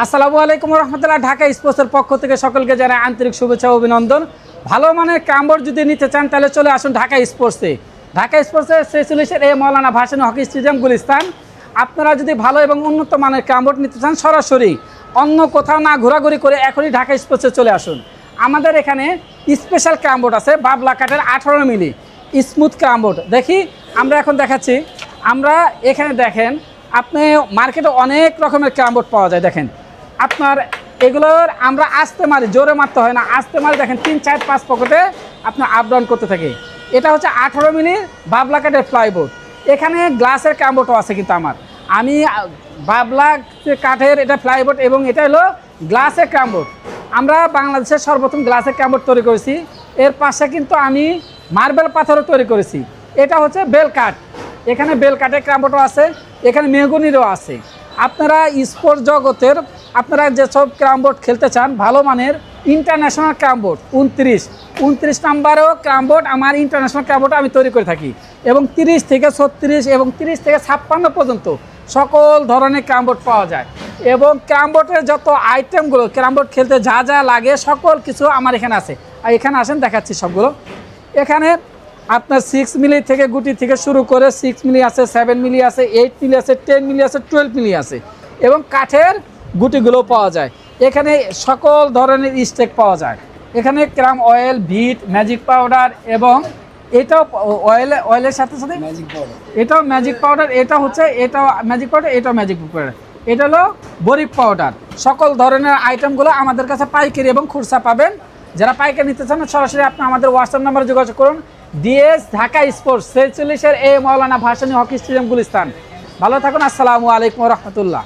আসসালামু আলাইকুম রহমতুল্লাহ। ঢাকা স্পোর্টসের পক্ষ থেকে সকলকে জানাই আন্তরিক শুভেচ্ছা ও অভিনন্দন। ভালো মানের কামবোর্ড যদি নিতে চান তাহলে চলে আসুন ঢাকা স্পোর্টসে। ঢাকা স্পোর্টসে 46 এ মৌলানা ভাসানী হকি স্টেডিয়াম গুলিস্তান। আপনারা যদি ভালো এবং উন্নত মানের কামবোর্ড নিতে চান সরাসরি অন্য কোথাও না ঘোরাঘুরি করে এখনই ঢাকা স্পোর্টসে চলে আসুন। আমাদের এখানে স্পেশাল কামবোর্ড আছে বাবলা কাঠের 18 মিলি স্মুথ কামবোর্ড। দেখি আমরা এখন দেখাচ্ছি। আমরা এখানে দেখেন আপনি মার্কেটে অনেক রকমের কামবোর্ড পাওয়া যায়। দেখেন আপনার এগুলোর আমরা আস্তে মারি, জোরে মারতে হয় না, আস্তে মারি। দেখেন 3, 4, 5 পকেটে আপনার আপ ডাউন করতে থাকে। এটা হচ্ছে 18 মিলি বাবলা কাঠের প্লাইবোর্ড। এখানে গ্লাসের কামবোর্ডও আছে, কিন্তু আমি বাবলা কাঠের এটা প্লাইবোর্ড এবং এটা হলো গ্লাসের কামবোর্ড। আমরা বাংলাদেশের সর্বপ্রথম গ্লাসের কামবোর্ড তৈরি করেছি। এর পাশে কিন্তু আমি মার্বেল পাথরও তৈরি করেছি। এটা হচ্ছে বেল কাঠ, এখানে বেল কাঠের কামবোর্ডও আছে, এখানে মেহগনিরও আছে। আপনারা স্পোর্টস জগতের আপনারা যেসব ক্রামবোর্ড খেলতে চান ভালো মানের ইন্টারন্যাশনাল ক্রামবোর্ড 29 নাম্বারও ক্রামবোর্ড আমার ইন্টারন্যাশনাল ক্রামবোর্ড আমি তৈরি করে থাকি এবং 30 থেকে 36 এবং 30 থেকে 56 পর্যন্ত সকল ধরনের ক্রামবোর্ড পাওয়া যায়। এবং ক্রামবোর্ডের যত আইটেমগুলো ক্রামবোর্ড খেলতে যা যা লাগে সকল কিছু আমার এখানে আছে। আর এখানে আসেন দেখাচ্ছি সবগুলো। এখানে আপনার 6 মিলি থেকে গুটি থেকে শুরু করে 6 মিলি আছে, 7 মিলি আছে, 8 মিলি আছে, 10 মিলি আছে, 12 মিলি আছে এবং কাঠের গুটিগুলো পাওয়া যায়। এখানে সকল ধরনের স্টেক পাওয়া যায়। এখানে ক্রাম অয়েল, ভিট, ম্যাজিক পাউডার এবং এটাও অয়েলের সাথে সাথে ম্যাজিক পাউডার, এটাও ম্যাজিক পাউডার, এটা হচ্ছে এটাও ম্যাজিক পাউডার, এটাও ম্যাজিক পাউডার, এটা হলো বরিক পাউডার। সকল ধরনের আইটেমগুলো আমাদের কাছে পাইকারি এবং খুচরা পাবেন। যারা পাইকারি নিতে চান সরাসরি আপনি আমাদের হোয়াটসঅ্যাপ নাম্বারে যোগাযোগ করুন। ডিএস ঢাকা স্পোর্টস 46 এ মৌলানা ভাসানী হকি স্টেডিয়াম গুলিস্তান। ভালো থাকুন। আসসালামু আলাইকুম রহমতুল্লাহ।